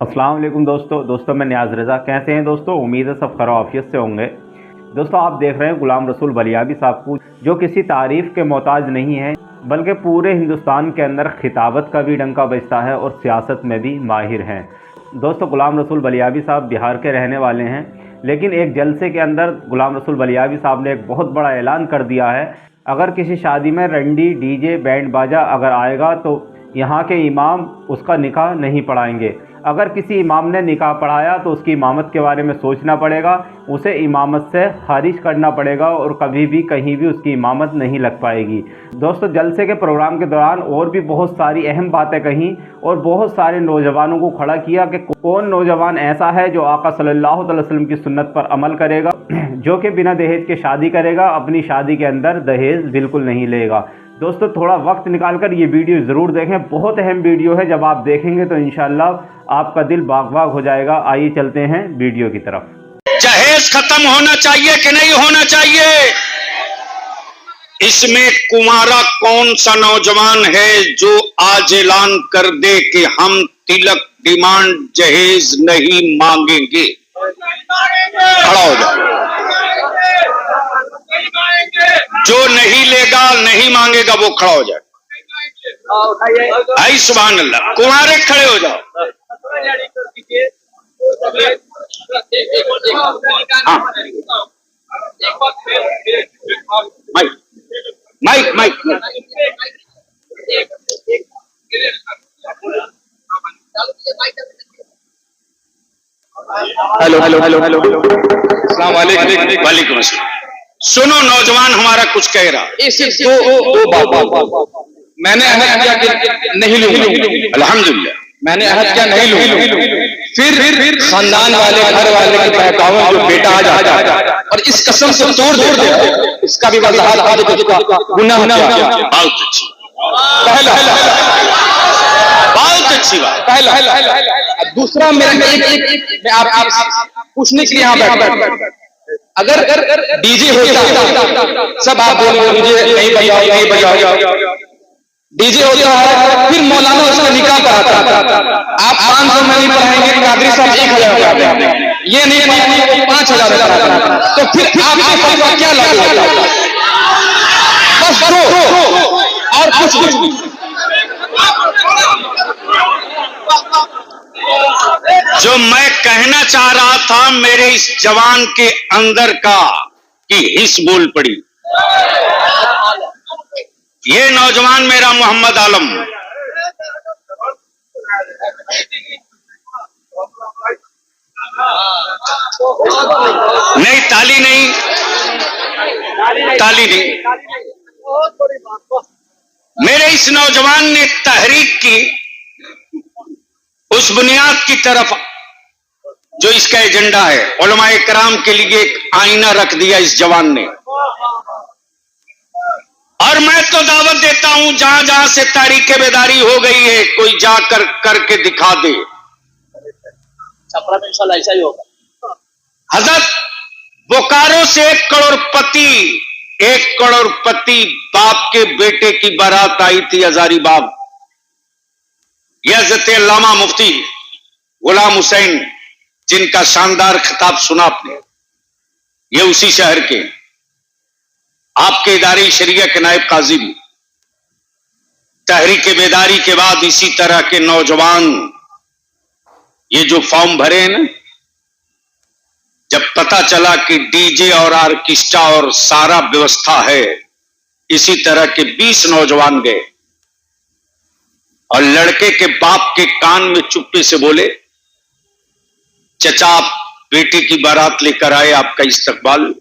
अस्सलाम वालेकुम दोस्तों मैं नियाज़ रज़ा। कैसे हैं दोस्तों? उम्मीद है सब खैर आफियत से होंगे। दोस्तों आप देख रहे हैं गुलाम रसूल बलियाबी साहब को, जो किसी तारीफ़ के मोहताज नहीं है, बल्कि पूरे हिंदुस्तान के अंदर खिताबत का भी डंका बजता है और सियासत में भी माहिर हैं। दोस्तों गुलाम रसूल बलियाबी साहब बिहार के रहने वाले हैं, लेकिन एक जलसे के अंदर गुलाम रसूल बलियाबी साहब ने एक बहुत बड़ा ऐलान कर दिया है। अगर किसी शादी में रंडी डीजे बैंड बाजा अगर आएगा तो यहाँ के इमाम उसका निकाह नहीं पढ़ाएंगे। अगर किसी इमाम ने निकाह पढ़ाया तो उसकी इमामत के बारे में सोचना पड़ेगा, उसे इमामत से खारिज करना पड़ेगा और कभी भी कहीं भी उसकी इमामत नहीं लग पाएगी। दोस्तों जलसे के प्रोग्राम के दौरान और भी बहुत सारी अहम बातें कहीं और बहुत सारे नौजवानों को खड़ा किया कि कौन नौजवान ऐसा है जो आका सल्लल्लाहु अलैहि वसल्लम की सुन्नत पर अमल करेगा, जो कि बिना दहेज के शादी करेगा, अपनी शादी के अंदर दहेज बिल्कुल नहीं लेगा। दोस्तों थोड़ा वक्त निकालकर ये वीडियो ज़रूर देखें, बहुत अहम वीडियो है। जब आप देखेंगे तो इंशाअल्लाह आपका दिल बाग बाग हो जाएगा। आइए चलते हैं वीडियो की तरफ। जहेज खत्म होना चाहिए कि नहीं होना चाहिए? इसमें कुंवारा कौन सा नौजवान है जो आज ऐलान कर दे कि हम तिलक डिमांड जहेज नहीं मांगेंगे? खड़ा हो जाए। जो नहीं लेगा नहीं मांगेगा वो खड़ा हो जाए। आई सुभान अल्लाह। कुंवारे खड़े हो जाओ। हाँ। Mike mike mike. Hello hello hello hello. अस्सलाम वालेकुम। वालेकुम अस्सलाम। सुनो नौजवान हमारा कुछ कह रहा। दो बात मैंने अहद किया कि नहीं लूंगा। अल्हम्दुलिल्लाह मैंने अहद किया नहीं लूंगा। फिर खानदान वाले घर वाले के बहकावे जो बेटा आ जाता और इस कसम से तोड़ देता, इसका भी वजाहत आज गुनाह किया। बहुत अच्छी पहला, बहुत अच्छी बात। पहला दूसरा मेरा मैं आप पूछने के लिए यहाँ बैठा, अगर डीजे होता सब आप बोलो डीजे नहीं बजाओ नहीं बजाओ, डीजे होता है फिर मौलाना उसका निकाह कराता, आप 500 में नहीं पढ़ाएंगे, कादरी साहब 1000 पढ़ाएंगे, ये नहीं पढ़ाएंगे 5000 पढ़ाएंगे, तो फिर आपके फतवा क्या लागू होता? बस दो और कुछ। जो मैं कहना चाह रहा था मेरे इस जवान के अंदर का कि हिस्स बोल पड़ी। ये नौजवान मेरा मोहम्मद आलम, नहीं ताली नहीं, ताली नहीं। मेरे इस नौजवान ने तहरीक की उस बुनियाद की तरफ जो इसका एजेंडा है। उलमाए कराम के लिए एक आईना रख दिया इस जवान ने, और मैं तो दावत देता हूं जहां जहां से तारीख बेदारी हो गई है कोई जाकर करके दिखा दे। ऐसा ही होगा। हजरत बोकारो से 1 करोड़पति बाप के बेटे की बारात आई थी हजारीबाग। यह हज़रत अल्लामा मुफ्ती गुलाम हुसैन जिनका शानदार खिताब सुना आपने, ये उसी शहर के आपके इदारे शरिया के नायब काजी भी। तहरीक बेदारी के बाद इसी तरह के नौजवान ये जो फॉर्म भरे हैं ना, जब पता चला कि डीजे और ऑर्केस्ट्रा और सारा व्यवस्था है, इसी तरह के 20 नौजवान गए और लड़के के बाप के कान में चुप्पे से बोले, चचा आप बेटे की बारात लेकर आए, आपका इस्तकबाल,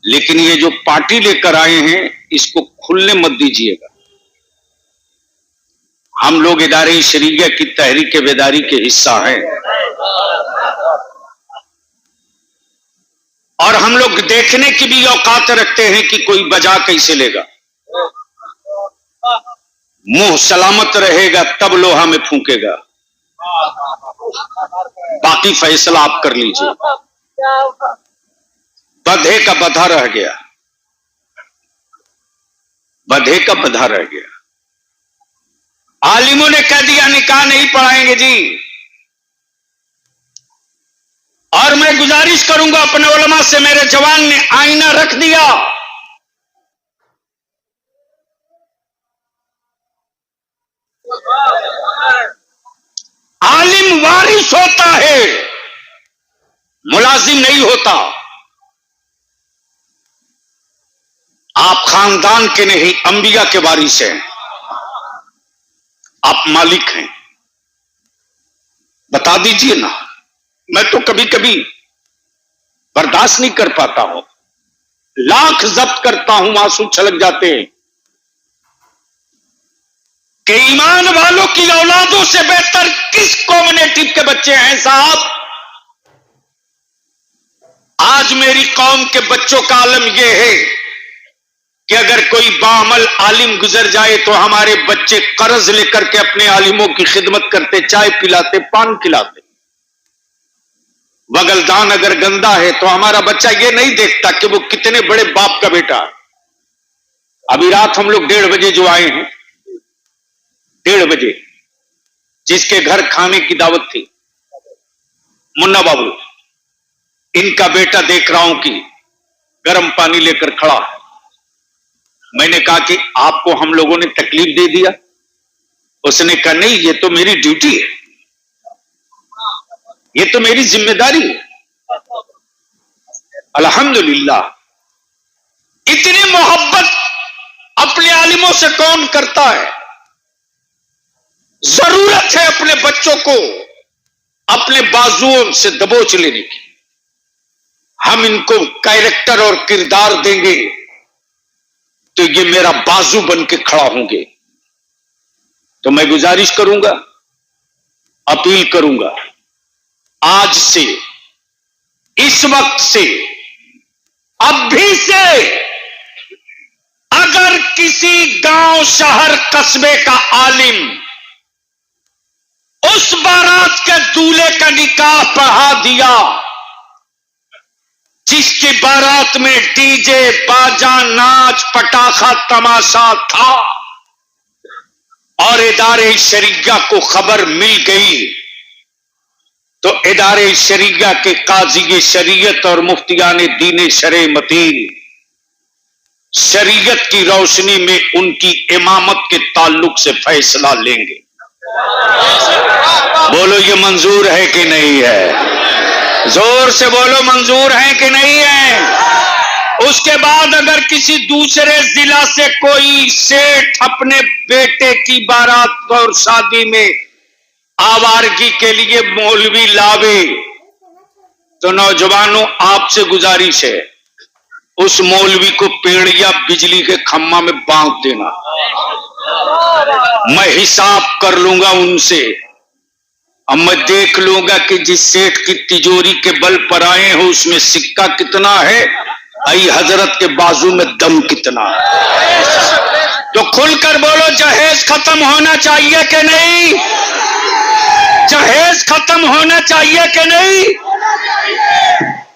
लेकिन ये जो पार्टी लेकर आए हैं इसको खुलने मत दीजिएगा। हम लोग इदारे शरीयत की तहरीक बेदारी के हिस्सा हैं और हम लोग देखने की भी औकात रखते हैं कि कोई बजा कैसे लेगा। मुंह सलामत रहेगा तब लोहा में फूंकेगा, बाकी फैसला आप कर लीजिए। बधे का बधा रह गया, बधे का बधा रह गया। आलिमों ने कह दिया निकाह नहीं पढ़ाएंगे जी। और मैं गुजारिश करूंगा अपने उलमा से, मेरे जवान ने आईना रख दिया, आलिम वारिस होता है, मुलाजिम नहीं होता। आप खानदान के नहीं, अंबिया के वारिस हैं, आप मालिक हैं। बता दीजिए ना। मैं तो कभी कभी बर्दाश्त नहीं कर पाता हूं, लाख जब्त करता हूं, आंसू छलक जाते हैं कि ईमान वालों की औलादों से बेहतर किस कम्युनिटी के बच्चे हैं साहब। आज मेरी कौम के बच्चों का आलम यह है कि अगर कोई बाअमल आलिम गुजर जाए तो हमारे बच्चे कर्ज लेकर के अपने आलिमों की खिदमत करते, चाय पिलाते, पान खिलाते। बगलदान अगर गंदा है तो हमारा बच्चा ये नहीं देखता कि वो कितने बड़े बाप का बेटा। अभी रात हम लोग 1:30 बजे जो आए हैं, 1:30 बजे, जिसके घर खाने की दावत थी, मुन्ना बाबू, इनका बेटा देख रहा हूं कि गर्म पानी लेकर खड़ा है। मैंने कहा कि आपको हम लोगों ने तकलीफ दे दिया? उसने कहा नहीं, ये तो मेरी ड्यूटी है, ये तो मेरी जिम्मेदारी है। अल्हम्दुलिल्लाह, इतनी मोहब्बत अपने आलिमों से कौन करता है? जरूरत है अपने बच्चों को अपने बाजुओं से दबोच लेने की। हम इनको कैरेक्टर और किरदार देंगे तो ये मेरा बाजू बन के खड़ा होंगे। तो मैं गुजारिश करूंगा, अपील करूंगा, आज से, इस वक्त से, अभी से, अगर किसी गांव, शहर, कस्बे का आलिम उस बारात के दूल्हे का निकाह पढ़ा दिया जिसकी बारात में डीजे, बाजा, नाच, पटाखा, तमाशा था, और इदारे शरीया को खबर मिल गई, तो इदारे शरीया के काजी शरीयत और मुफ्तियान दीन शरे मतीन शरीयत की रोशनी में उनकी इमामत के ताल्लुक से फैसला लेंगे। बोलो ये मंजूर है कि नहीं है? जोर से बोलो, मंजूर है कि नहीं है? उसके बाद अगर किसी दूसरे जिला से कोई सेठ अपने बेटे की बारात और शादी में आवारगी के लिए मौलवी लावे, तो नौजवानों आपसे गुजारिश है, उस मौलवी को पेड़ या बिजली के खम्मा में बांध देना। मैं हिसाब कर लूंगा उनसे, अब मैं देख लूंगा कि जिस सेठ की तिजोरी के बल पर आए हो उसमें सिक्का कितना है, आई हजरत के बाजू में दम कितना है। तो खुलकर बोलो, जहेज खत्म होना चाहिए कि नहीं? जहेज खत्म होना चाहिए कि नहीं?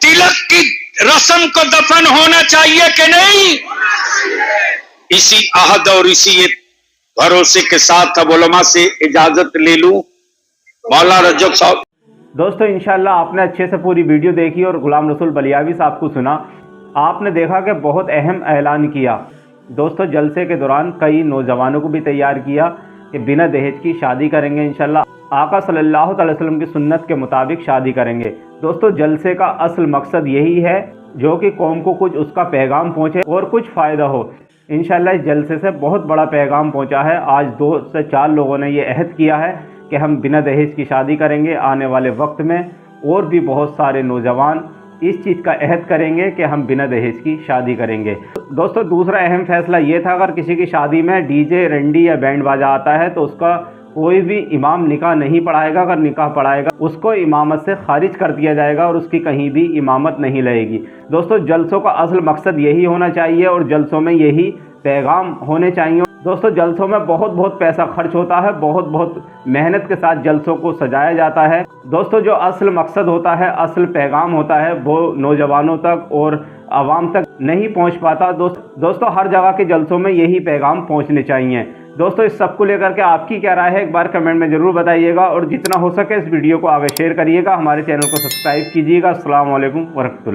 तिलक की रस्म को दफन होना चाहिए कि नहीं? इसी आहद और इसी भरोसे के साथ अब उलमा से इजाजत ले लूं। मौला रज्जक साहब। दोस्तों इंशाल्लाह आपने अच्छे से पूरी वीडियो देखी और गुलाम रसूल बलियावी साहब को सुना। आपने देखा कि बहुत अहम ऐलान किया। दोस्तों जलसे के दौरान कई नौजवानों को भी तैयार किया कि बिना दहेज की शादी करेंगे, इंशाल्लाह आका सल्लल्लाहु अलैहि वसल्लम की सुन्नत के मुताबिक शादी करेंगे। दोस्तों जलसे का असल मकसद यही है जो कि कौम को कुछ उसका पैगाम पहुँचे और कुछ फ़ायदा हो। इंशाल्लाह इस जलसे से बहुत बड़ा पैगाम पहुँचा है। आज 2 से 4 लोगों ने ये अहद किया है कि हम बिना दहेज की शादी करेंगे। आने वाले वक्त में और भी बहुत सारे नौजवान इस चीज़ का अहद करेंगे कि हम बिना दहेज की शादी करेंगे। दोस्तों दूसरा अहम फैसला ये था, अगर किसी की शादी में डीजे, रंडी या बैंड बाजा आता है तो उसका कोई भी इमाम निकाह नहीं पढ़ाएगा। अगर निकाह पढ़ाएगा उसको इमामत से खारिज कर दिया जाएगा और उसकी कहीं भी इमामत नहीं लगेगी। दोस्तों जलसों का असल मकसद यही होना चाहिए और जलसों में यही पैगाम होने चाहिए। दोस्तों जलसों में बहुत पैसा खर्च होता है, बहुत मेहनत के साथ जलसों को सजाया जाता है। दोस्तों जो असल मकसद होता है, असल पैगाम होता है, वो नौजवानों तक और आवाम तक नहीं पहुंच पाता। दोस्तों हर जगह के जलसों में यही पैगाम पहुंचने चाहिए दोस्तों इस सब को लेकर के आपकी क्या राय है एक बार कमेंट में ज़रूर बताइएगा, और जितना हो सके इस वीडियो को आगे शेयर करिएगा, हमारे चैनल को सब्सक्राइब कीजिएगा। अस्सलाम वालेकुम वरहमतुल्लाह।